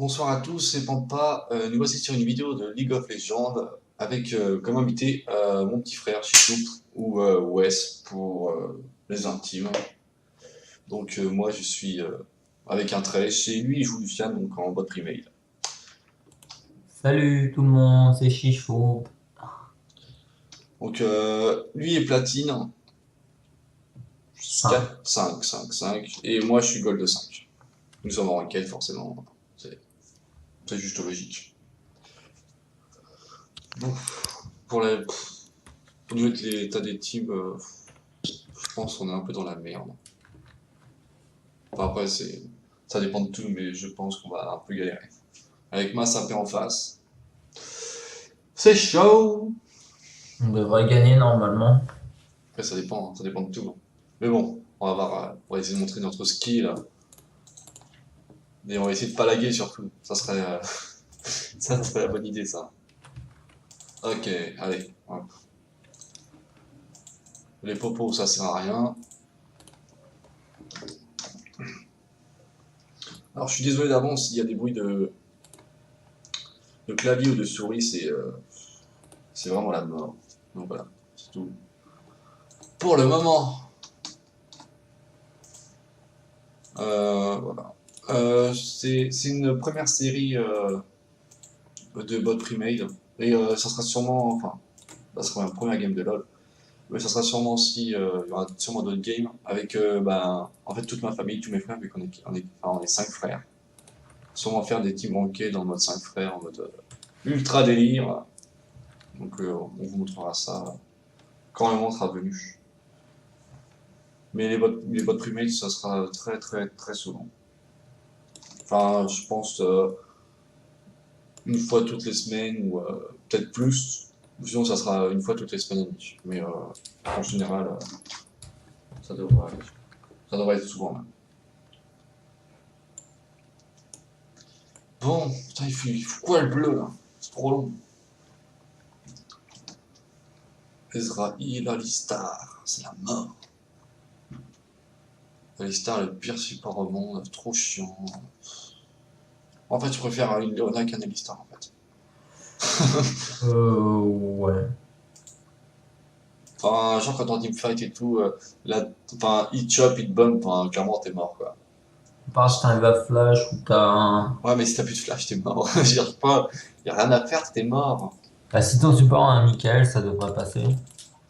Bonsoir à tous, c'est Pampa. Nous voici sur une vidéo de League of Legends avec comme invité mon petit frère Chichoup ou Wes pour les intimes. Donc moi je suis avec un Trèche et lui il joue Lucian donc en bot primaire. Salut tout le monde, c'est Chichou. Donc lui est platine 5. 4, 5, 5, 5 et moi je suis gold 5. Nous sommes en ranked forcément, c'est c'est juste logique. Bon, pour la, au niveau de l'état des teams, je pense qu'on est un peu dans la merde. Enfin, après, ça dépend de tout, mais je pense qu'on va un peu galérer. Avec Mass un peu en face. C'est chaud! On devrait gagner normalement. Après, ça dépend de tout, hein. Mais bon, on va essayer de montrer notre skill. Et on va essayer de pas laguer surtout. Ça serait la bonne idée, ça. Ok, allez. Hop. Les popos, ça sert à rien. Alors, je suis désolé d'avance s'il y a des bruits de clavier ou de souris, c'est vraiment la mort. Donc voilà, c'est tout. Pour le moment, voilà. C'est une première série de bot pre-made. Et ça sera sûrement, enfin, ça sera ma première game de LoL. Mais ça sera sûrement aussi, il y aura sûrement d'autres games avec, en fait, toute ma famille, tous mes frères, vu on est 5 frères. Sûrement faire des teams ranked dans le mode 5 frères, en mode ultra délire. Donc on vous montrera ça quand le moment sera venu. Mais les bots pre-made, ça sera très très très souvent. Enfin, je pense une fois toutes les semaines ou peut-être plus. Sinon, ça sera une fois toutes les semaines et demie. Mais en général, ça devrait, ça devrait être souvent même. Bon, putain, il faut quoi le bleu là? C'est trop long. Ezraïl, Alistar, c'est la mort. Alistar, le pire support au monde, trop chiant. En fait, je préfère une Leona qu'un Alistar en fait. Ouais. Enfin, genre quand on teamfight et tout, là, enfin, hit chop, hit bomb, enfin, clairement t'es mort quoi. Parce que t'arrives à flash ou t'as un. Ouais, mais si t'as plus de flash, t'es mort. Je veux dire, pas, y a rien à faire, t'es mort. Bah, si ton support a un Michael, ça devrait passer.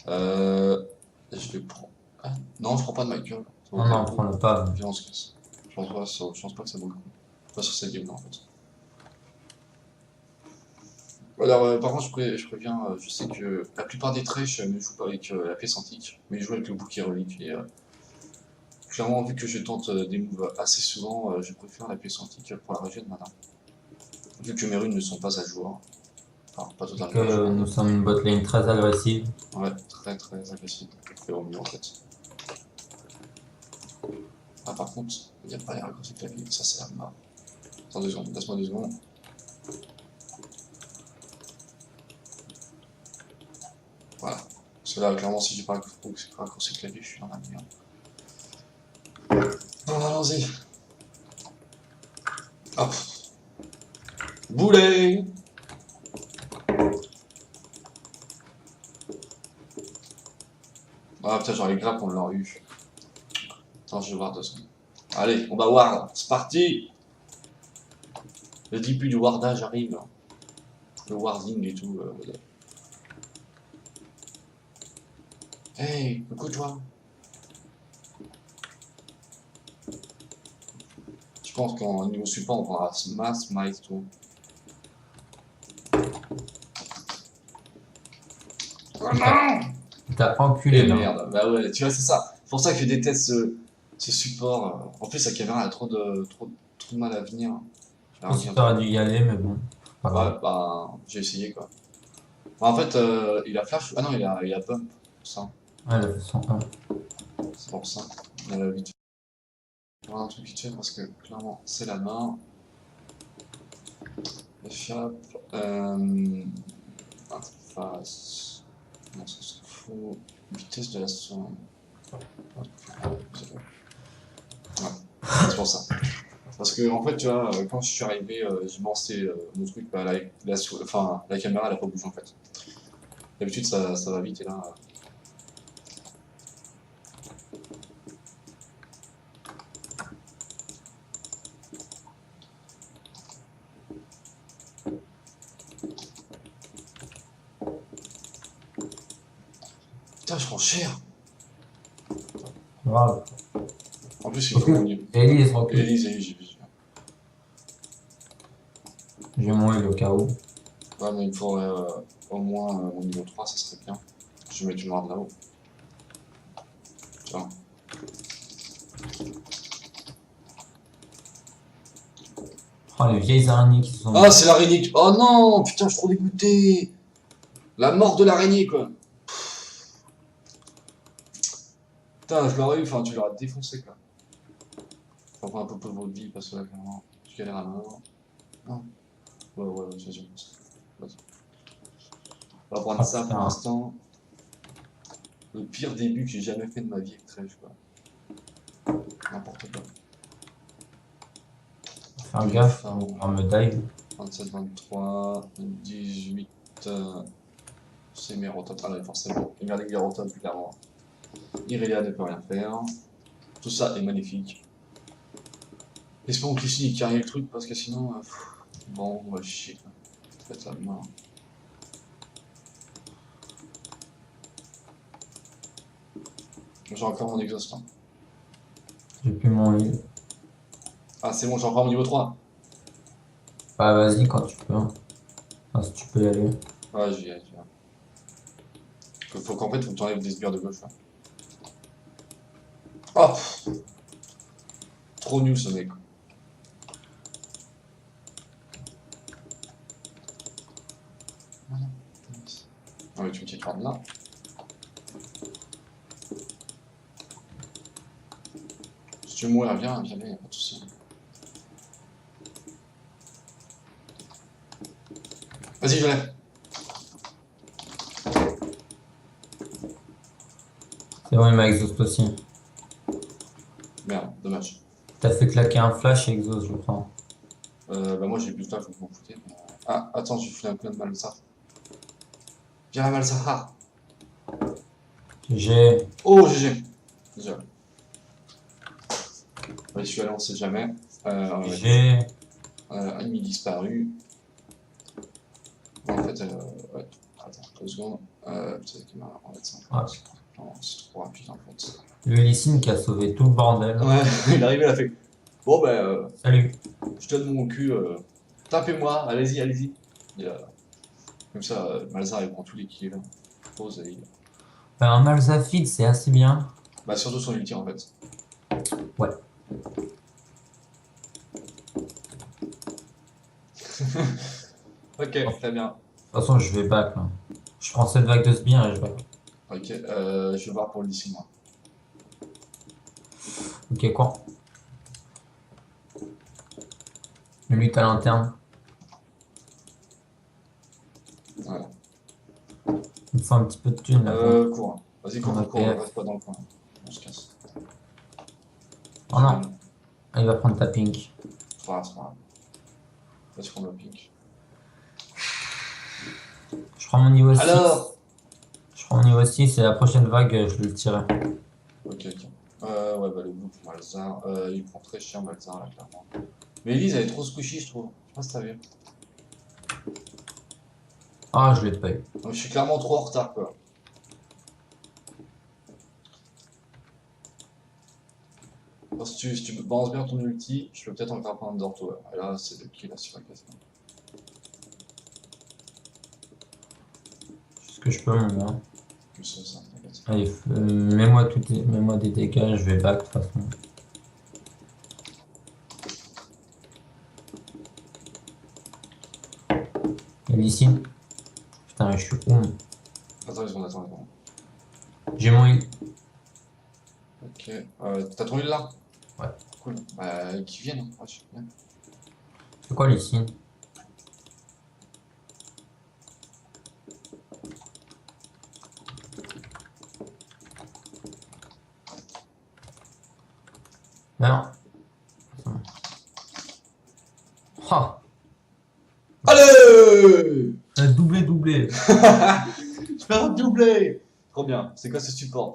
Euh, je vais prendre. Ah, non, je prends pas de Michael. Ça Non, vaudrait le non, coup. prends-le pas. Viens, on se casse. Je pense pas que ça vaut le coup. Pas sur cette game là en fait. Alors, par contre, je préviens, je sais que la plupart des trèches ne jouent pas avec la pièce antique, mais ils jouent avec le bouclier relique. Et clairement, vu que je tente des moves assez souvent, je préfère la pièce antique pour la région de mana. Vu que mes runes ne sont pas à jour. Enfin, pas Et totalement à que jour. nous sommes une botlane très agressive. Ouais, très très agressif. On fait au mieux en fait. Ah, par contre, il n'y a pas les raccourcis clavier, ça c'est la mort. Attends 2 secondes, laisse-moi 2 secondes. Voilà. Parce que là, clairement, si j'ai pas raccourci clavier, je suis dans la merde. Bon, allons-y. Hop. Boulet. Ah putain, genre les grappes, on l'a eu. Attends, je vais voir 2 secondes. Allez, on va ward. C'est parti. Le début du wardage arrive. Le warding et tout. Hey, écoute-toi. Je pense qu'en niveau support, on prendra mass, mice, tout. Oh non! T'as Et enculé là. merde, bah ouais, tu vois, c'est ça. C'est pour ça que je déteste ce support. En plus, sa caméra a trop de mal à venir. Je Elle pense que revient t'aurais trop. dû y aller, mais bon, pas Ouais, grave. bah, j'ai essayé quoi. Bah, en fait, il a flash. Ah non, il a pump. Ça, Ouais, elle a fait son 1. c'est pour ça. Vite fait. On va voir un truc vite fait parce que clairement, c'est la main. Échappe. Interface. Non, ça s'en fout. Vitesse de la sonde. Ouais, c'est pour ça. Parce que, en fait, tu vois, quand je suis arrivé, j'ai lancé mon truc, bah, enfin, la caméra, elle a pas bougé, en fait. D'habitude, ça va vite, et là... Putain, je prends cher! Grave. En plus, il faut mon Recule. niveau. Elise, recule. Elise, j'ai vu. Je vais mourir au cas où. Ouais, mais il me faudrait au moins mon niveau 3, ça serait bien. Je vais mettre une barre de là-haut. Tu vois. Oh, les vieilles araignées qui sont. Ah, c'est l'araignée! Oh non! Putain, je suis trop dégoûté! La mort de l'araignée, quoi! Putain, je l'aurais eu, enfin, tu l'aurais défoncé, quoi. Faut prendre un peu pour votre vie, parce que là, clairement, je galère à mort. Non. Ouais, vas-y. Vas-y. On va prendre Oh ça pour putain. l'instant. Le pire début que j'ai jamais fait de ma vie avec Trèfle, quoi. N'importe quoi. Faire Une gaffe, fin. on va me dive. 27, 23, 18. C'est mes rototes. Ah ouais, forcément. Regardez les rototes, clairement. Irelia ne peut rien faire. Tout ça est magnifique. Espérons que ici il carry le truc parce que sinon. Bon, on va chier. Faites ça demain. J'ai encore mon exhaust. Hein. J'ai plus mon heal. Ah, c'est bon, j'ai encore mon niveau 3. Bah, vas-y quand tu peux. Enfin, si tu peux y aller. Ouais, j'y vais. Faut qu'en fait, faut que tu enlèves des sbires de gauche. Là. Oh, trop nul ce mec. Ah, mais tu me tiens de là. Si tu veux mourir, viens, y'a pas de soucis. Vas-y, je l'ai. C'est bon, il m'a exhaust aussi. Merde, dommage. T'as fait claquer un flash et exhaust, je crois. Bah moi j'ai plus de temps, faut que vous m'en foutez. Ah, attends, je vais filer un coup de Malzahar. Viens, Malzahar. J'ai. Oh, GG. Déjà. Ouais, je suis allé, on sait jamais. Ouais. J'ai. Ennemi disparu. Bon, en fait, ouais. Attends, 2 secondes. Peut-être qu'il m'a. On va mettre ça en Ouais. fait. Non, c'est trop rapide en fait. Le Lysine qui a sauvé tout le bordel. Ouais, il est arrivé, il a fait. Bon, bah, Salut. je donne mon cul. Tapez-moi, allez-y, allez-y. Et, comme ça, Malzahar il prend tous les kills. Pose et il. Un Malzafid, c'est assez bien. Bah, surtout son ulti en fait. Ouais. Ok, De très bien. toute façon, je vais back là. Je prends cette vague de sbires et je back. Ok, je vais voir pour le lycée, moi. Ok, quoi? Le lutte à l'interne. Voilà. Il me faut un petit peu de thunes là. Cours. Hein. Vas-y, On a cours, PF. reste pas dans le coin. On se casse. Oh non, il va prendre ta pink. C'est pas grave. Vas-y, prends le pink. Je prends mon niveau 6. Alors Je prends mon niveau 6 et la prochaine vague, je vais le tirer. Ok. Ouais, bah le blue pour Malzahar. Il prend très cher Malzahar là, clairement. Mais Elise, elle est trop squishy, je trouve. Je sais pas si t'as vu. Ah, je l'ai pas eu. Donc, je suis clairement trop en retard, quoi. Si tu balances bien ton ulti, je peux peut-être encore prendre d'orto. Et là, c'est le kill là, sur la case. Ce que je peux, mon gars. Plus ça, t'inquiète. Allez, mets-moi des dégâts, je vais back de toute façon. Lysine. Putain, je suis où? Attends une seconde, attends. J'ai mon heal. Ok. T'as ton heal là? Ouais. Cool. Bah, qu'ils viennent. Ouais, je suis bien. C'est quoi Lysine? Non. Ouais. Un doublé. Je fais un doublé. Trop bien. C'est quoi ce support?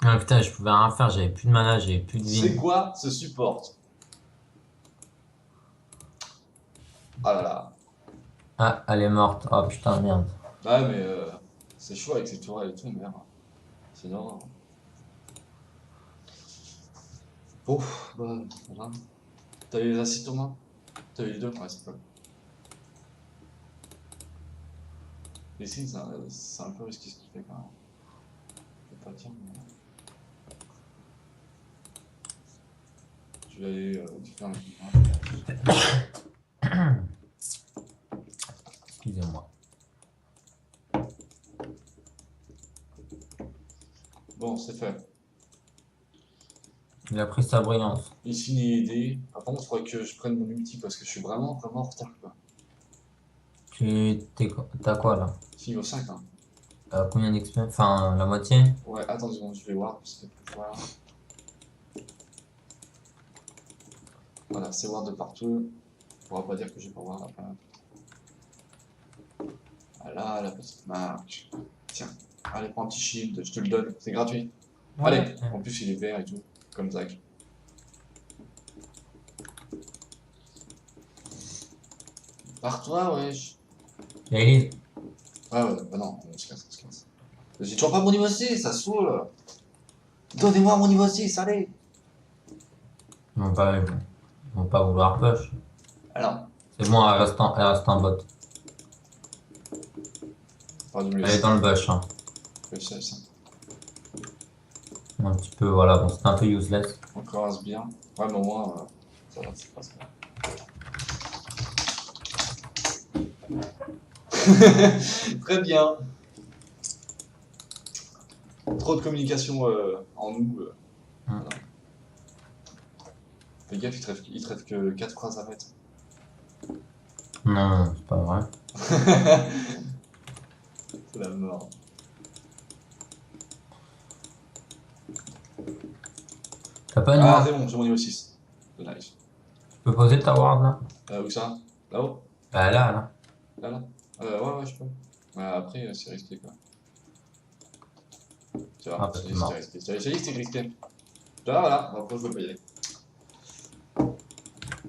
Ah putain, je pouvais rien faire, j'avais plus de mana, j'avais plus de C'est vie. quoi ce support? Ah là là. Ah, elle est morte. Oh putain, merde. Ouais, mais c'est chaud avec ces tourelles et tout, merde. C'est énorme. Bon, bah, voilà. T'as eu les assises, Thomas? T'as eu les deux? Ouais, c'est cool. Les signes, c'est un peu risqué ce qu'il fait quand même. Je vais pas dire, mais je vais aller faire un coup. Excusez-moi. Bon, c'est fait. Il a pris sa brillance. Ici, ni aidé. Par contre, il faudrait que je prenne mon ulti parce que je suis vraiment en retard, quoi. T'as quoi là? Si, niveau 5, hein. Combien d'XP? Enfin, la moitié? Ouais, attends 2 secondes, je vais voir. Parce que pouvoir. Voilà, c'est voir de partout. On pourra pas dire que j'ai pas voir après. Voilà, la petite marque. Tiens, allez, prends un petit shield, je te le donne, c'est gratuit. Ouais. Allez, en plus il est vert et tout, comme Zach. Pars-toi, wesh. Et Elise? Ouais, bah non, on se casse, on se casse. J'ai toujours pas mon niveau 6, ça saoule. Donnez-moi mon niveau 6, allez. Ils vont pas vouloir push. Alors, C'est bon, elle reste en bot. pas de mieux Elle est 6, dans le bush, hein. je sais ça. Un petit peu, voilà, bon, c'est un peu useless. Encore un bien. Ouais, mais au moins, ça va, c'est pas ça. Très bien. Trop de communication en nous. Hum. Voilà. Fais gaffe, il te reste que 4 phrases à mettre. Non, c'est pas vrai. C'est la mort. T'as pas une Ah, ward? c'est bon, j'ai mon niveau 6. Nice. Tu peux poser ta ward là? Où ça? Là-haut? Bah là, là. Là, là? Ouais, je peux. Ouais, après, c'est risqué quoi. Tu Ah vois, bah j'ai t'es dit que c'était mort. risqué. J'ai dit que c'était risqué. Tu vois, voilà, bon, après, je veux pas y aller.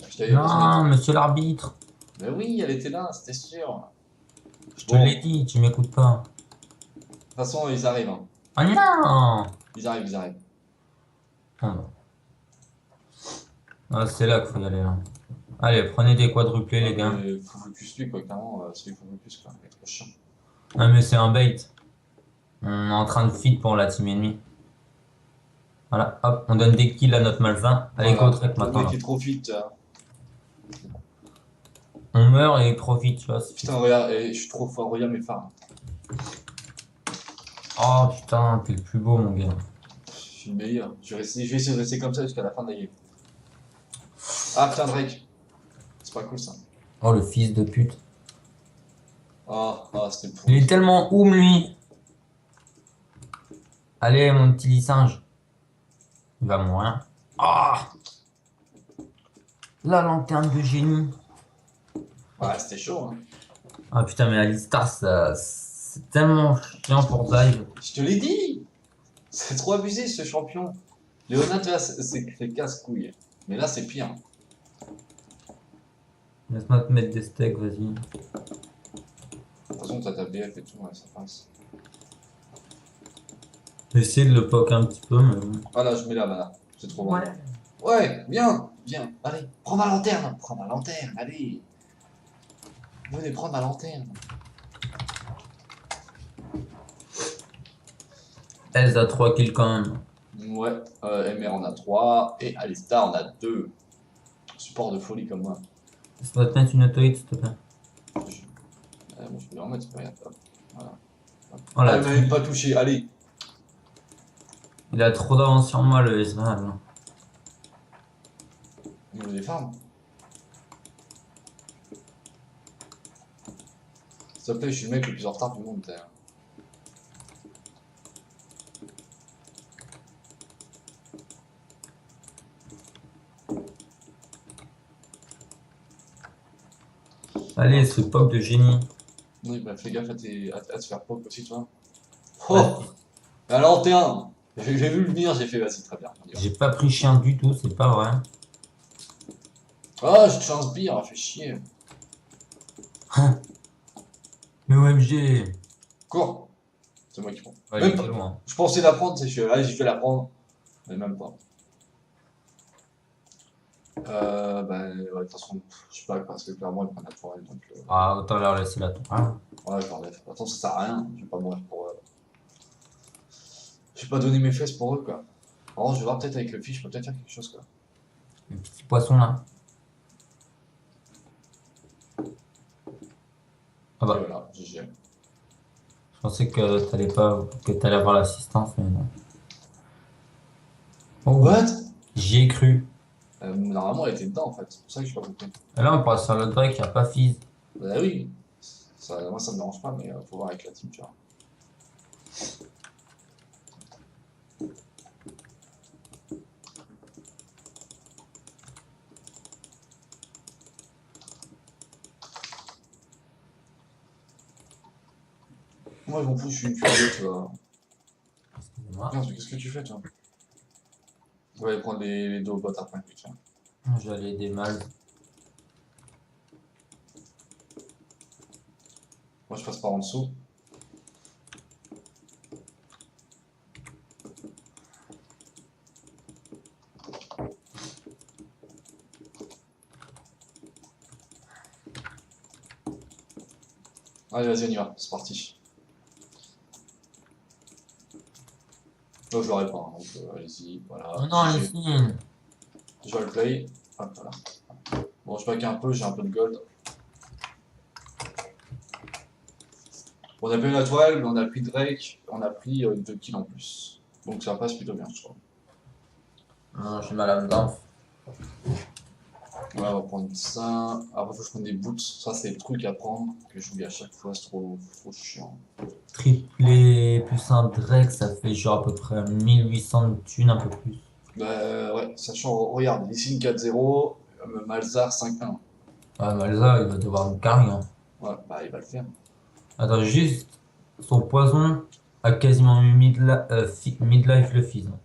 Je t'avais pas son Non, étoile. monsieur l'arbitre. Mais oui, elle était là, c'était sûr. Je te Bon, l'ai de dit, tu m'écoutes pas. toute façon, ils arrivent, hein. Oh non! Ils arrivent. Oh non. Ah, c'est là qu'il faut y aller, là. Allez, prenez des quadruplés, Ouais, les gars. mais faut focus lui, quoi, clairement, celui qu'il faut focus, quoi. Il est trop chiant. Ah, mais c'est un bait. On est en train de feed pour la team ennemie. Voilà, hop, on donne des kills à notre malsain. Allez, go Voilà, trek le maintenant, mec là. est trop vite. On meurt et il profite, tu vois. Putain, regarde, je suis trop fort, regarde mes phares. Oh putain, t'es le plus beau, mon gars. Je suis le meilleur. Je vais essayer de rester comme ça jusqu'à la fin de la game. Ah putain, Drake. C'est pas cool ça. Oh, le fils de pute. C'était Il est pourri. tellement oum, lui. Allez, mon petit lissinge. Il va mourir. Ah, la lanterne de génie. Ouais, c'était chaud, hein. Ah putain, mais Alistar, ça, c'est tellement chiant pour dive. Je te l'ai dit! C'est trop abusé ce champion. Léonard, tu vois, c'est casse-couille. Mais là, c'est pire. Laisse-moi te mettre des steaks, vas-y. De toute façon, t'as ta BF et tout, ouais, ça passe. J'ai essayé de le poke un petit peu, mais bon. Voilà, je mets la mana. C'est trop bon. Ouais. Ouais, viens. Allez, prends ma lanterne. Prends ma lanterne, allez. Venez prendre ma lanterne. Elle a 3 kills quand même. Ouais, MR en a 3 et Alistar en a 2. Support de folie comme moi. Laisse-moi te mettre une auto-hit, s'il te plaît. Bon, je peux lui en mettre, regarde. Hop. Voilà. Oh la Ah, il m'a même pas touché, allez. Il a trop d'avance sur moi, le Ezreal. Au niveau des farms. S'il te plaît, je suis le mec le plus en retard du monde, t'as. Allez, ce pop de génie. Oui, bah fais gaffe à te faire poke aussi, toi. Oh! Ouais, La lanterne! J'ai vu le venir, j'ai fait, vas-y, très bien, on y va. j'ai pas pris chien du tout, c'est pas vrai. Ah, je te fais un sbire, fait chier. Mais OMG. Cours! C'est moi qui prends. Ouais, il Même était pas. loin. Je pensais la prendre, c'est je allez, je vais la prendre. Mais même pas. Bah, ouais, de toute façon, je sais pas, parce que clairement, ils prennent la tourelle, donc, Ah, autant leur laisser la tour. Ah. ouais, je l'enlève. De toute façon, ça sert à rien, je vais pas mourir pour eux. Je vais pas donner mes fesses pour eux, quoi. Alors, je vais voir peut-être avec le fiche, je peux peut-être faire quelque chose, quoi. Le petit poisson là. Ah Et bah, voilà, GG. je pensais que t'allais avoir l'assistance, mais non. Oh, What? j'y ai cru. Normalement, elle était dedans, en fait. C'est pour ça que je suis pas compris. Et là, on passe sur le Drake, y a pas Fizz. Bah oui, moi ça me dérange pas, mais faut voir avec la team, tu vois. Moi, je m'en fous, je suis une furieux, tu vois. Excusez-moi. Regarde, qu'est-ce que tu fais, toi? On va aller prendre les deux bottes après, tiens. Je vais aller aider Mal. Moi, je passe par en dessous. Allez, vas-y, on y va, c'est parti. Là, je l'aurai pas, hein, donc allez-y, voilà, Non, non, GG. laisse-le. Je vais le play. Hop, voilà. Bon, je back un peu, j'ai un peu de gold. On a pris la toile, mais on a pris Drake, on a pris 2 kills en plus. Donc ça passe plutôt bien, je trouve. Non, j'ai mal à dedans. Ouais, on va prendre ça. Après, faut que je prenne des boots. Ça, c'est le truc à prendre que j'oublie à chaque fois. C'est trop chiant. Triplé plus un Drake, ça fait genre à peu près 1800 de thunes, un peu plus. Bah, ouais, sachant, regarde, Lissine 4-0, Malzar 5-1. Ouais, Malza, il va devoir me carry, hein. Ouais, bah, il va le faire. Attends, juste, son poison a quasiment mis midlife le Fizz, hein.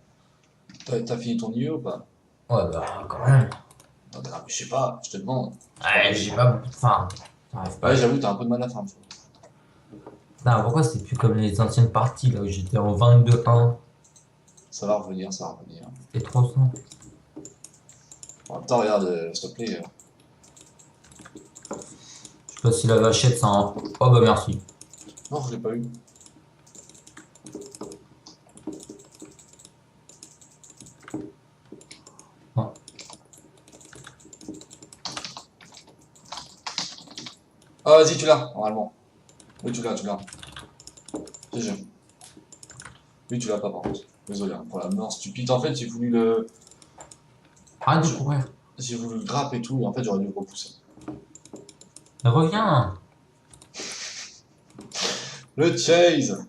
T'as fini ton IE ou pas? Ouais, bah, quand même. Ah, bah, je sais pas, je te demande. J'ai pas Ouais, vu. j'ai pas beaucoup de faim. J'arrive Ouais, pas. j'avoue, t'as un peu de mal à faire. Non, pourquoi c'est plus comme les anciennes parties là où j'étais en 22-1 Ça va revenir, ça va revenir. et 300? En même temps, regarde, s'il te plaît. Je sais pas si la vachette c'est un. Oh bah merci. Non, je l'ai pas eu. Non. Ah, vas-y, tu l'as, normalement. Oui, tu l'as, tu l'as. GG. Oui, tu l'as pas, par contre. Désolé hein, pour la mort stupide. En fait, Arrête de je- courir. j'ai voulu le grappe et tout, et en fait, j'aurais dû le repousser. Mais reviens. Le chase!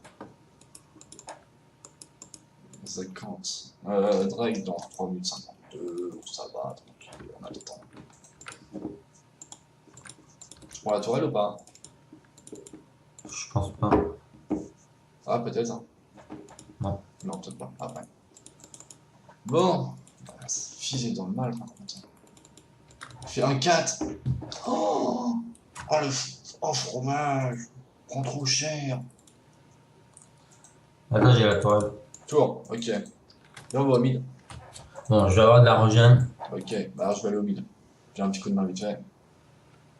50. Drake dans 3 minutes 52, ça va, tranquille, on a le temps. Je prends la tourelle ou pas? Je pense pas. Ah, peut-être, hein. Non. Non, peut-être pas, après. Bon, fils est dans le mal, par contre. Il fait un 4. Oh, oh, oh, fromage! Prend trop cher. Attends, j'ai la toile. Tour, ok. Là, on va au mid. Bon, je vais avoir de la regen. Ok, bah je vais aller au mid. J'ai un petit coup de main vite fait.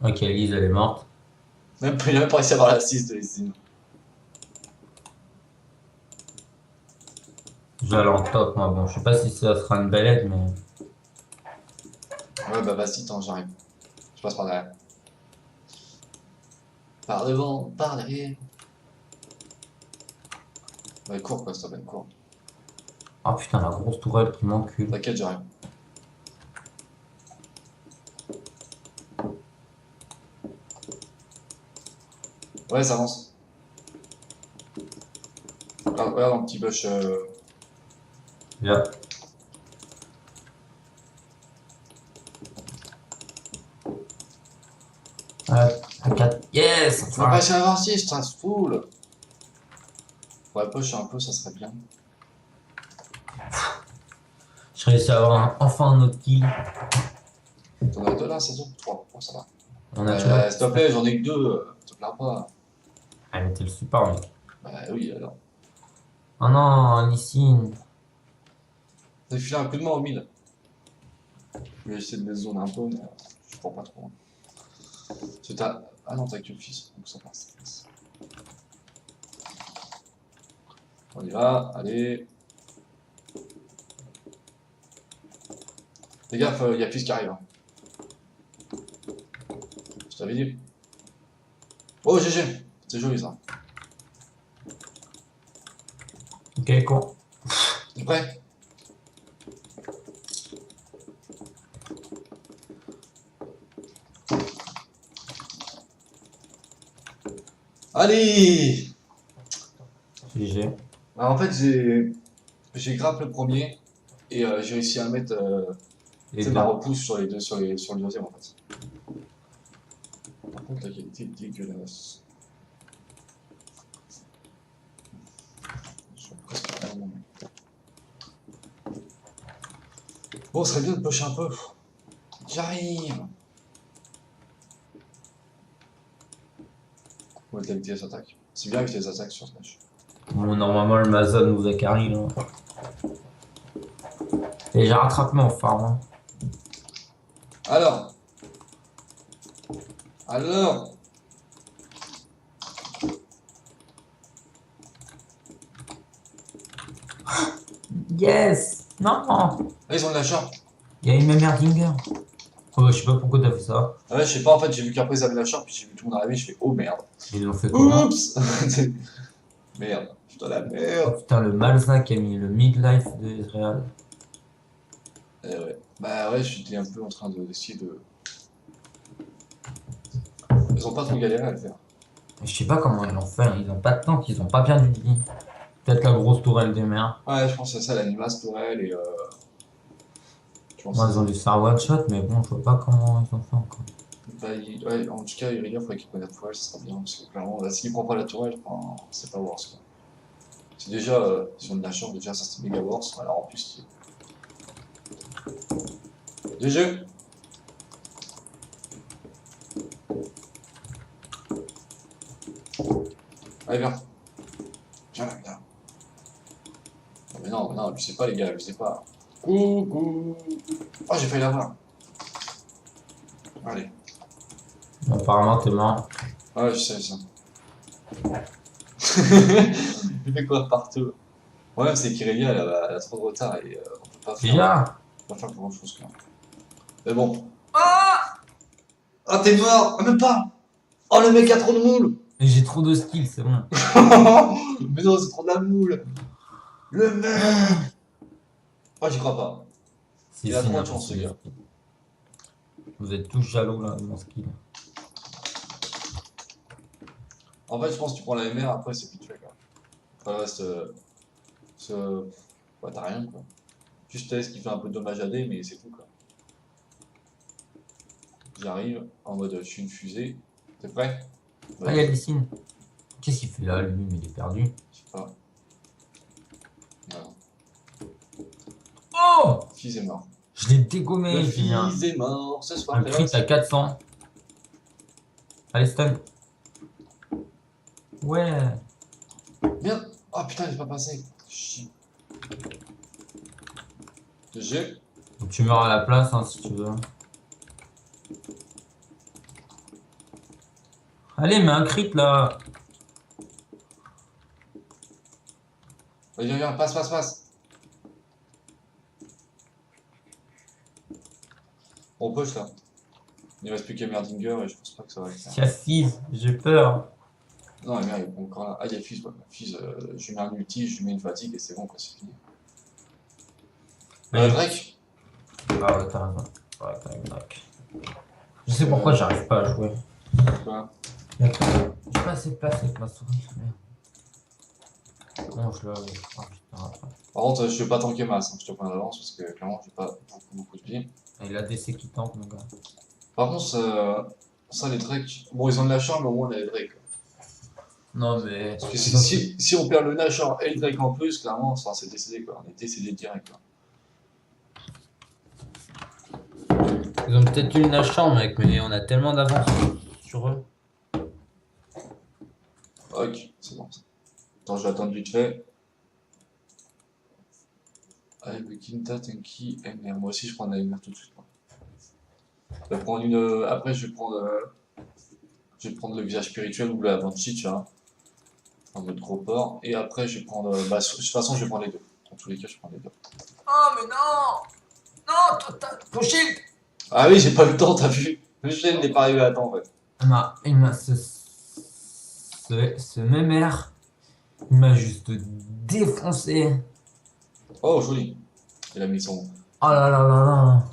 Ok, Lise elle est morte. Il a même pas réussi à avoir l'assist de Lizine. Je vais aller en top moi. Bon, je sais pas si ça sera une belle aide, mais. Ouais, bah vas-y, attends, j'arrive. Je passe par derrière. Par devant, par derrière. Ouais, cours quoi, s'il te plaît, cours. Ah putain, la grosse tourelle qui m'encule. T'inquiète, j'arrive. Ouais, ça avance. Regarde un petit bush. Là. Ah, Yes! Tu vas Enfin, passer à 26, ça se foule. Ouais, push un peu, ça serait bien. je réussis à avoir enfin un autre kill. T'en as deux là, c'est tout? Trois, bon, ça va. On a toujours. S'il te plaît, j'en ai que deux, te plains pas. Ah, mais t'es le super, mec. Bah oui, alors. Oh non, Lysine. J'ai filé un coup de main au mid. Je vais essayer de les zoner un peu, mais je prends pas trop. Ah non, t'as que le fils, donc ça passe. On y va, allez. Fais gaffe, il y a fils qui arrive. Hein. Je t'avais dit. Oh, GG! C'est joli ça. Ok, quoi. T'es prêt? Allez! GG. Bah, en fait, j'ai grappé le premier et j'ai réussi à mettre Les ma deux. repousse sur les deux, sur le deuxième en fait. Par contre, la qualité est dégueulasse. Je suis presque pas bon. Bon, ce serait bien de pusher un peu. J'arrive! Où est la qualité des attaques? C'est bien avec les attaques sur Smash. Bon, normalement, le Mazon nous a carry là. Et j'ai rattrapé mon farm. Hein. Alors! Alors! Yes! Non! Ah, ils ont de la charte! Il y a une même Erdinger. Oh, je sais pas pourquoi t'as fait ça. Ah ouais, je sais pas, en fait, j'ai vu qu'après ils avaient la charte, puis j'ai vu tout le monde arriver, je fais oh merde! Ils l'ont fait comment? Oups! Merde, putain la Oh merde! putain, le Malza qui a mis le midlife de Israël. Eh ouais. Bah ouais, j'étais un peu en train d'essayer de. Ils ont pas trop galéré à le faire. Je sais pas comment ils l'ont fait. Ils ont pas de tank, ils ont pas bien du dit. Peut-être la grosse tourelle des mers. Ouais, je pense que c'est ça, l'animas pour elle et. Je pense Moi, que ils c'est ont ça. dû se faire one shot, mais bon, je vois pas comment ils ont fait encore. Bah, ouais, en tout cas, Irelia, faudrait qu'il prenne la tourelle, ça sera bien. Parce que clairement, là, s'il prend pas la tourelle, enfin, c'est pas worse quoi. C'est déjà, si on a de la chance, déjà ça c'est méga worse. Alors en plus, GG! Allez, viens. Viens là, viens. Non, je sais pas les gars, je sais pas. Coucou! Oh, j'ai failli l'avoir. Allez. Bon, apparemment, t'es mort. Ouais, je sais ça. Je fais courir partout. Le problème, c'est qu'Irelia, elle a trop de retard et on peut pas faire, Déjà? grand chose quoi. Mais bon. Ah! Ah, t'es mort! Ah, même pas! Oh, le mec a trop de moules! Mais j'ai trop de skills, c'est bon. Mais non, c'est trop de la moule! Le mec! Oh, j'y crois pas. Si, Il a si, trop n'a de pas chance, ce de gars. skill. Vous êtes tous jaloux là de mon skill. En fait, je pense que tu prends la MR, après, c'est vite fait quoi. Après, le reste, ouais, t'as rien quoi. Juste TS qui fait un peu de dommage à D, mais c'est tout quoi. J'arrive en mode je suis une fusée. T'es prêt? Ah, il y a Lysine. Qu'est-ce qu'il fait là, lui? Mais il est perdu. Je sais pas. Non. Oh! Fils est mort. Je l'ai dégommé, Le j'ai mis un, fils est mort ce soir. un crit à 400. Allez, stun. Ouais. Bien. Oh putain, il est pas passé. Chut. GG. Donc, tu meurs à la place hein, si tu veux. Allez, mets un crit là. Vas-y, viens, passe. On push là. Il reste plus qu'Emerdinger et je pense pas que ça va le faire. Il y a Fizz, j'ai peur. Non, la merde, il est encore là. Ah, il y a Fizz, ouais. Fizz, je lui mets un ulti, je lui mets une fatigue et c'est bon quoi, c'est fini. Mais- Drake. Ah ouais, t'as raison. Ouais, t'as raison, Drake. Je sais pourquoi j'arrive pas à jouer. Quoi? J'ai pas assez de place avec ma souris. Merde. Bon, je le. Ah, putain, après. Par contre, je vais pas tanker masse, hein, je te prends d'avance parce que clairement, j'ai pas beaucoup de vie. Et la DC qui tank, mon gars. Par contre, Ça, les Drake. Bon, ils ont de la chance, mais au moins on a les Drake. Non, mais. Parce que si on perd le Nashor et le Drake en plus, clairement, ça c'est décédé quoi. On est décédé direct quoi. Ils ont peut-être eu une achat, mec, mais on a tellement d'avance sur eux. Ok, c'est bon. Attends, je vais attendre vite fait. Avec Quinta, Tenki, Emer. Moi aussi, je prends Emer tout de suite. Moi. Je vais prendre une. Après, je vais prendre le visage spirituel ou la Banshee, tu vois. En mode gros port. Et après, je vais prendre. Bah, de toute façon, je vais prendre les deux. Dans tous les cas, je prends les deux. Oh, mais non! Non, ton shield! Ah oui, j'ai pas le temps, t'as vu? Le gène n'est pas arrivé à temps en fait. Il m'a ce même air, il m'a juste défoncé. Oh, joli. Il a mis son. Oh là là là là.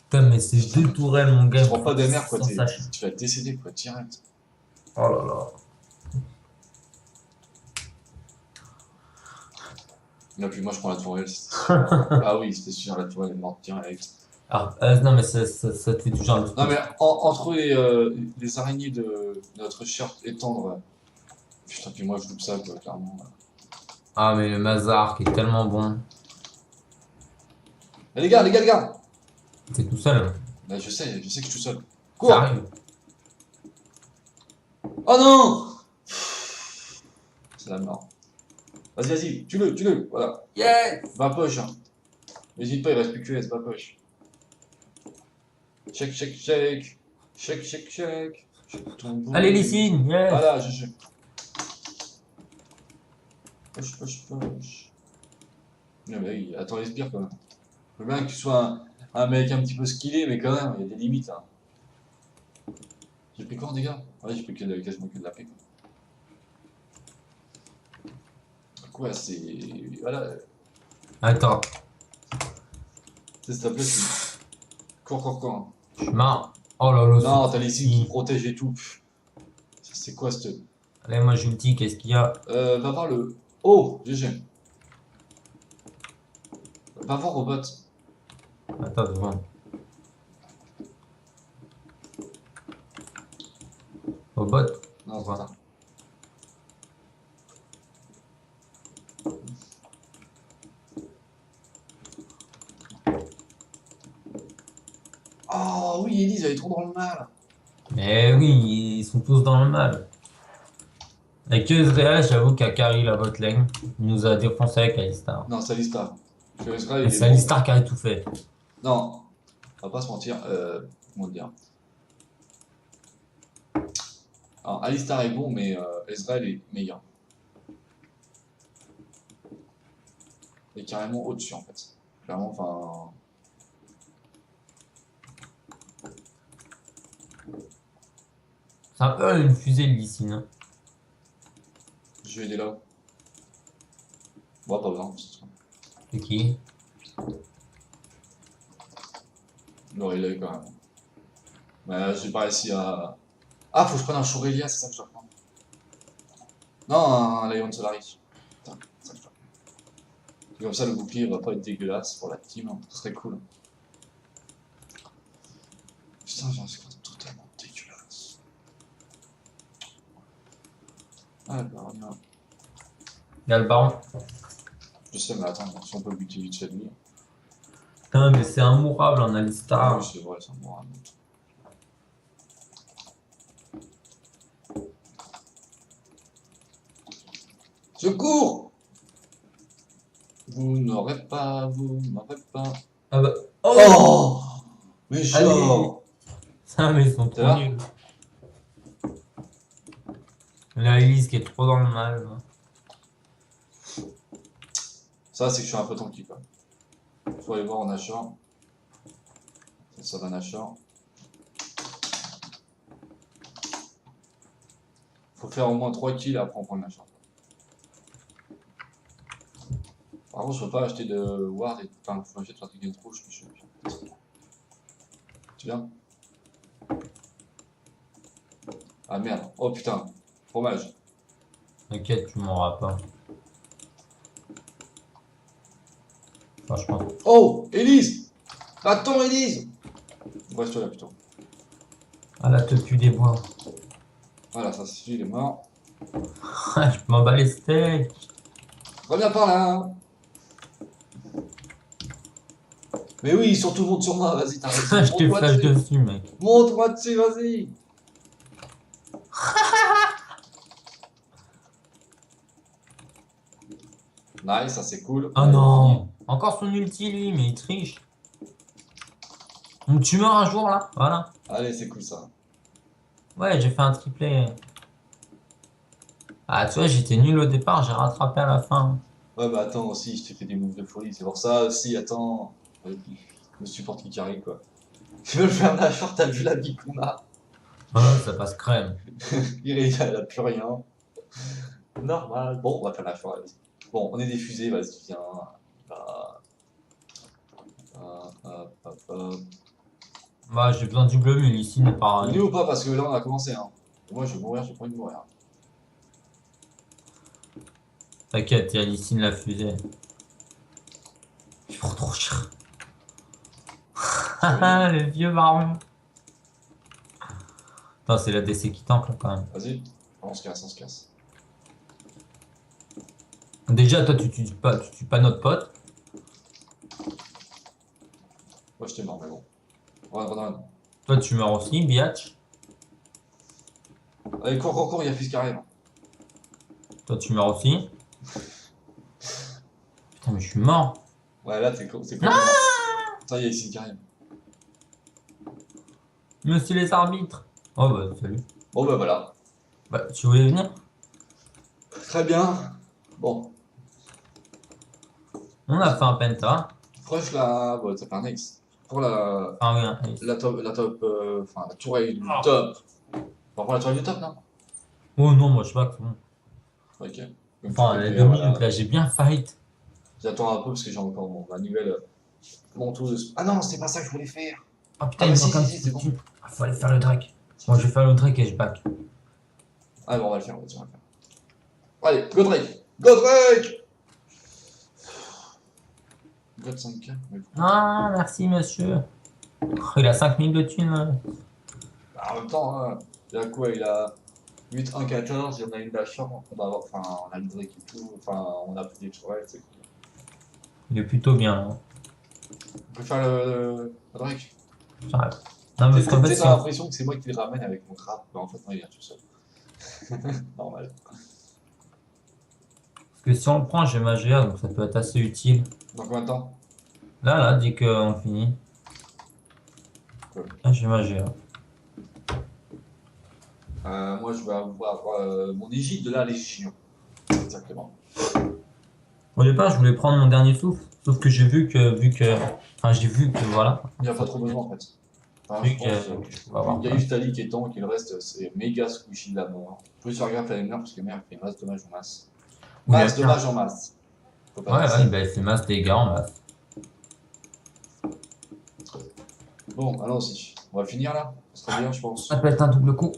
Putain, mais c'est deux tourelles, mon gars. Je prends pas d'Emer quoi, Sans sachet. tu vas te décéder quoi, direct. Oh là là. Non, puis moi je prends la tourelle. Ah oui, c'était sûr, la tourelle est morte direct. Ah, non, mais ça te fait toujours un petit Non, mais entre les araignées de notre cher étendre. Putain, puis moi je loupe ça quoi, clairement. Ah, mais le Mazar qui est tellement bon. Eh, les gars, les gars, les gars! T'es tout seul. Bah, je sais que je suis tout seul. Ça Cours! arrive. Oh non! C'est la mort. Vas-y, vas-y, tue-le, voilà. Yes! Va poche, hein. N'hésite pas, il reste plus que S, va poche. Check, check, check. Check, check, check. Check ton bout. Allez, Lysine, yes! Voilà, GG. Poche, poche, poche. Non, mais oui, attends les spires quand même. Je veux bien que tu sois un mec un petit peu skillé, mais quand même, il y a des limites. Hein. J'ai pris quoi en dégâts? Ouais, j'ai pris quasiment que de la paix. Quoi, c'est. Voilà. Attends, C'est s'il te plaît, cours, cours, cours. Hein. je suis marre. Oh là là, Non, t'as les signes qui protègent et tout. C'est quoi cette. allez, moi j'ulti, qu'est-ce qu'il y a? Va voir le. Oh, GG. Va voir au bot. Attends, devant. Au bot? Non, c'est pas ça. Oh oui, Elise, elle est trop dans le mal. Eh oui, ils sont tous dans le mal. Avec Ezreal, j'avoue qu'à carry la bot lane, il nous a défoncé avec Alistar. Non, c'est Alistar. Ezreal, Et il c'est est bon. Alistar qui a tout fait. Non, on va pas se mentir. Comment dire. Alors, Alistar est bon, mais Ezreal est meilleur. Il est carrément au-dessus en fait. Clairement, enfin. C'est un peu une fusée de Lysine. Hein. Je vais aider là. Bon, pas besoin. C'est qui? Non, il a eu quand même. Mais j'ai pas réussi à. Ah, faut que je prenne un Chaurelia, c'est ça que je dois prendre. Non, un Lion Solaris. Putain, c'est ça que je dois prendre. Et comme ça, le bouclier va pas être dégueulasse pour la team. Hein. Ce serait cool. Putain, j'ai un score totalement dégueulasse. Alors, non. Il y a le baron. Je sais, mais attends, si on peut buter vite fait de lui. Putain, mais c'est immourable en Ah Alistar. oui, c'est vrai, c'est un bon rameau. Secours! Vous n'aurez pas. Ah bah. Oh! Oh! Mais genre! Ça, mais ils sont Ça trop va nuls. La Elise qui est trop dans le mal. Ça, c'est que je suis un peu tanky quoi. Faut aller voir en Nashor. Ça va Nashor. Faut faire au moins 3 kills après on prend le Nashor. Par contre, je peux pas acheter de ward et. Enfin, faut acheter de faire des gains rouges. Tu viens? Ah merde. Oh putain. Fromage. T'inquiète, tu m'auras pas. Franchement. Oh! Elise! Attends, Elise! Reste là plutôt. Ah là, te pue des bois. Voilà, ça suffit, il est mort. Je m'en bats les steaks. Reviens par là, hein. Mais oui, surtout monte sur moi, vas-y, t'as raison. Je te Monte-moi flash dessus. dessus, mec. Monte-moi dessus, vas-y. Nice, ça c'est cool. Oh On a fini. non. Encore son ulti, lui, mais il triche. Donc, tu meurs un jour, là. Voilà. Allez, c'est cool ça. Ouais, j'ai fait un triplé. Ah, tu vois, j'étais nul au départ, j'ai rattrapé à la fin. Ouais, bah attends aussi, je t'ai fait des moves de folie, c'est pour ça aussi, attends. Le support qui arrive quoi. Tu veux le faire la short, t'as vu la vie qu'on a. Ah, ça passe crème. Il a plus rien. Normal. Bon, on va faire la short, vas-y. Bon, on est diffusé, vas-y, viens. Là. Hop, hop, hop. Bah, j'ai besoin du bleu, mais ici n'est pas Venu rien. ou pas, parce que là on a commencé, hein. Et moi je vais mourir, j'ai pas envie de mourir. T'inquiète, il y a Lysine la fusée. Il prend trop cher. Sérieux? Le vieux baron. Attends, c'est la DC qui tank là quand même. Vas-y, on se casse, on se casse. Déjà, toi, tu tues pas notre pote. Moi je t'ai mort, mais bon. Run, run, run. Toi, tu meurs aussi, biatch. Allez, cours, cours, cours, il y a Fizz qui arrive. Toi, tu meurs aussi. Putain, mais je suis mort. Ouais, là c'est quoi mort. Attends, il y a ici qui arrive. Monsieur les arbitres. Oh bah, salut. Bon bah voilà. Bah, tu voulais venir? Très bien. Bon, On a fait un penta. proche la. Bon, t'as fait un X. Pour la. Ah oui, un ace. La top. Enfin, la tourelle du top. Enfin, pour la tourelle du top, non? Oh non, moi je sais pas que c'est bon. Ok. Donc, Enfin, tu les peux 2 voilà. minutes là, j'ai bien fight. J'attends un peu parce que j'ai encore ma nouvelle. Mon tour de. Ah non, c'était pas ça que je voulais faire. Ah Ah putain, bah il me si, manque un si, si, petit c'est coup de bon. tube. Ah, faut aller faire le Drake. Moi, je vais faire le Drake et je back. Ah bon, on va le faire, on va le faire. Allez, go Drake! Go Drake! God 5K. Mais pourquoi Ah, merci monsieur. Oh, il a 5 minutes de thunes. bah, en même temps, hein, il a quoi? Il a 8, 1, 14, il y en a une d'achat, on va avoir, enfin, on a le Drake et tout, enfin, on a pris des tourelles, c'est cool. Il est plutôt bien. Hein. On peut faire le Drake. J'arrête. Non, parce qu'en fait, si T'as on... l'impression que c'est moi qui le ramène avec mon trap, mais en fait, non, il vient tout seul. Normal. parce que si on le prend, j'ai ma GA, donc ça peut être assez utile. Dans combien de temps? Là, dès qu'on finit. Cool. Ah, j'ai ma GA. Moi, je vais avoir mon égide de la Légion. Exactement. Au départ, je voulais prendre mon dernier souffle, sauf que Enfin, j'ai vu que voilà. Il n'y a pas trop besoin, en fait. Enfin, Vu je que... pense. on va voir Il y a ça. juste Ali qui est tank et le reste c'est méga squishy de la mort. Faut juste faire gaffe à Emner parce que Emner fait masse dommage en masse. Oui, Masse bien. dommage en masse. Faut pas Ouais, dire ça. ouais, bah, c'est masse dégâts en masse. Bon, allons-y. On va finir là. Ça serait bien, je pense. Ça peut être un double coup.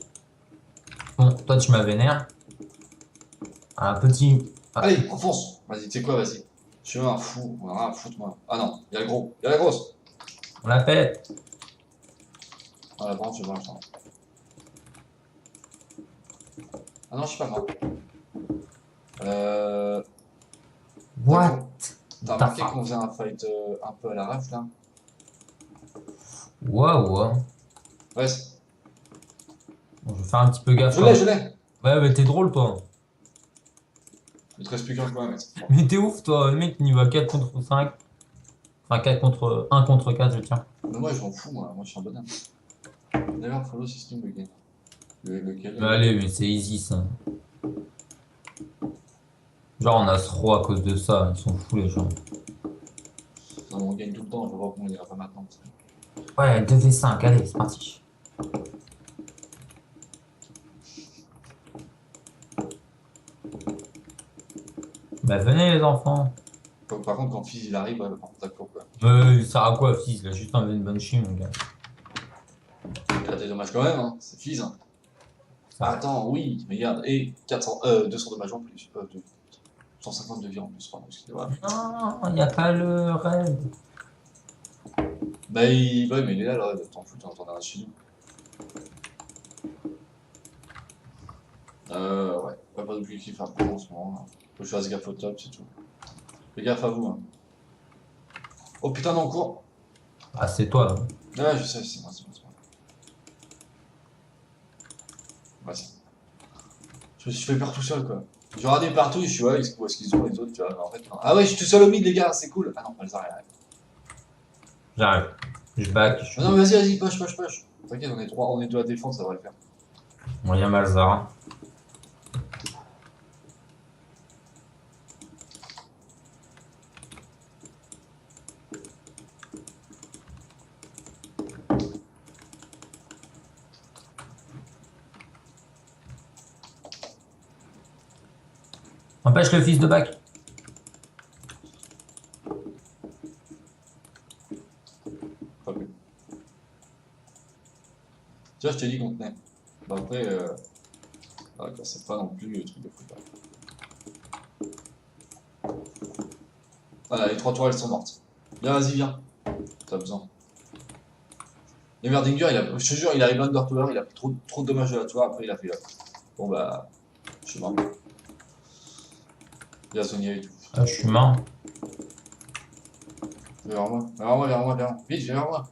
Bon, toi, tu m'as vénère. Un petit... Ah, Allez, on fonce. Vas-y, tu sais quoi, vas-y. Je suis un fou. On a rien à foutre, moi. Ah non, il y a le gros. Il y a la grosse. on la pète. Ah, la branche, je vais l'instant. Ah non, je suis pas mort. What? T'as remarqué qu'on faisait un fight un peu à la raf là? Waouh. Ouais, Bon, je vais faire un petit peu gaffe. je l'ai. Ouais, mais t'es drôle, toi. Il te reste plus qu'un quoi, mec. Mais t'es ouf, toi. Le mec, il va 4 contre 5. Enfin, 4 contre... 1 contre 4, je tiens. Mais moi, je m'en fous, moi. Moi, je suis un bonhomme. D'ailleurs, follow system again. Lequel Mais allez, mais c'est easy, ça. Genre, on a ce roi à cause de ça. Ils sont fous, les gens. Non, mais on gagne tout le temps, je vois qu'on ira pas maintenant. Ouais, 2v5. Allez, c'est parti. Bah, venez, les enfants. Par contre, quand Fizz il arrive, par contre, t'as quoi quoi. Il sert à quoi, fils? Il a juste enlevé une bonne chine, mon gars. Il a des dommages quand même, hein. C'est Fizz. Hein. Ça Attends, oui, regarde. Et 200 dommages en plus. 150 de vie en plus, pardon, excusez-moi. Non, il n'y a pas le raid. bah, mais il est là, là, t'en fous, t'en as un chez nous. Ouais, pas d'objectif à prendre en ce moment. Là. Faut que je fasse gaffe au top, c'est tout. Fais gaffe à vous, hein. Oh putain, non, cours! Ah, c'est toi, là. Ouais, je sais, c'est moi, c'est moi, c'est moi. Ouais, je me suis fait peur tout seul, quoi. J'ai regardé partout, je suis ouais, où est-ce qu'ils ont les autres, tu vois, mais en fait, non. Ah ouais, je suis tout seul au mid, les gars, c'est cool. Ah non, pas les arrière. J'arrive. Je back, je Ah non, suis. mais vas-y, push, push, push. T'inquiète, on est trois, on est deux à défendre, ça va le faire. Moyen Malzara. Empêche le fils de back. Pas plus. Tu vois, je t'ai dit qu'on tenait. Bah après, ouais, quoi, c'est pas non plus le truc de fou. Voilà, les trois tours, elles sont mortes. Viens, vas-y, viens. T'as besoin. Et Merdinger, je te jure, il arrive under tower, il a pris trop de dommages de la tour, après il a fait là. Bon bah, je suis mort. Il a Sonia et tout. Ah, je suis mort. Viens vers moi, viens vers moi, viens vers moi, viens. Vite, viens vers moi.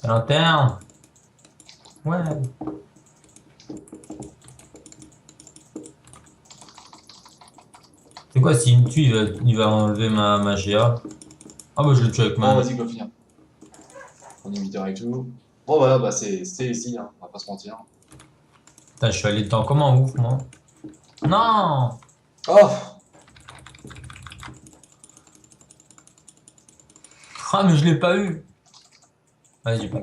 À l'interne. Ouais. C'est quoi, s'il me tue, il va enlever ma GA. Ah bah je le tue avec Bon, ma... vas-y, go finir. On est et tout. Bon, voilà, bah c'est ici, hein, on va pas se mentir. Putain, je suis allé dedans comme un ouf, moi. Non! Oh! Ah, mais je l'ai pas eu. Vas-y, pas.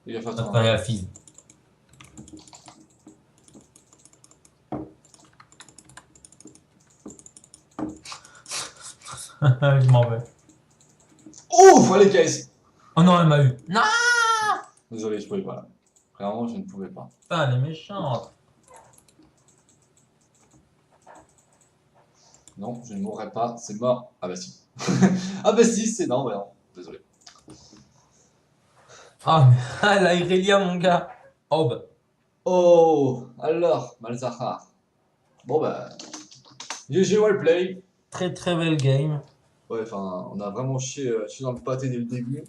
Il a fait Attends, attendre. la fille. Je m'en vais. Ouf, allez, caisse! Oh non, elle m'a eu. Non! Désolé, je pouvais pas. Clairement, je ne pouvais pas. Putain, elle est méchante. Non, je ne mourrai pas, c'est mort. Ah bah si. Ah bah si, c'est non, ouais, non. Désolé. Ah, mais elle a Irelia, mon gars. Oh bah. Oh, alors, Malzahar. Bon bah, GG Wellplay. Très très belle game. Ouais, enfin, on a vraiment chié dans le pâté dès le début.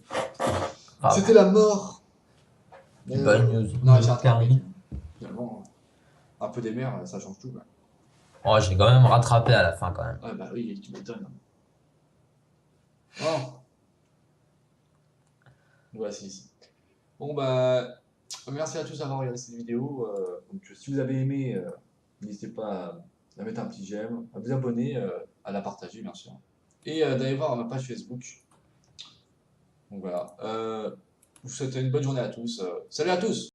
Ah, C'était la mort. Mais, bonne news. non, News j'ai rattrapé. carry. Finalement, un peu des mers, ça change tout. Quoi. Oh, j'ai quand même rattrapé à la fin, quand même. Ouais, bah oui, tu m'étonnes. Oh, voici ici. Bon bah, merci à tous d'avoir regardé cette vidéo. Donc, si vous avez aimé, n'hésitez pas à mettre un petit j'aime, à vous abonner, à la partager bien sûr. Et d'aller voir ma page Facebook. Donc voilà. Je vous souhaite une bonne journée à tous. Salut à tous!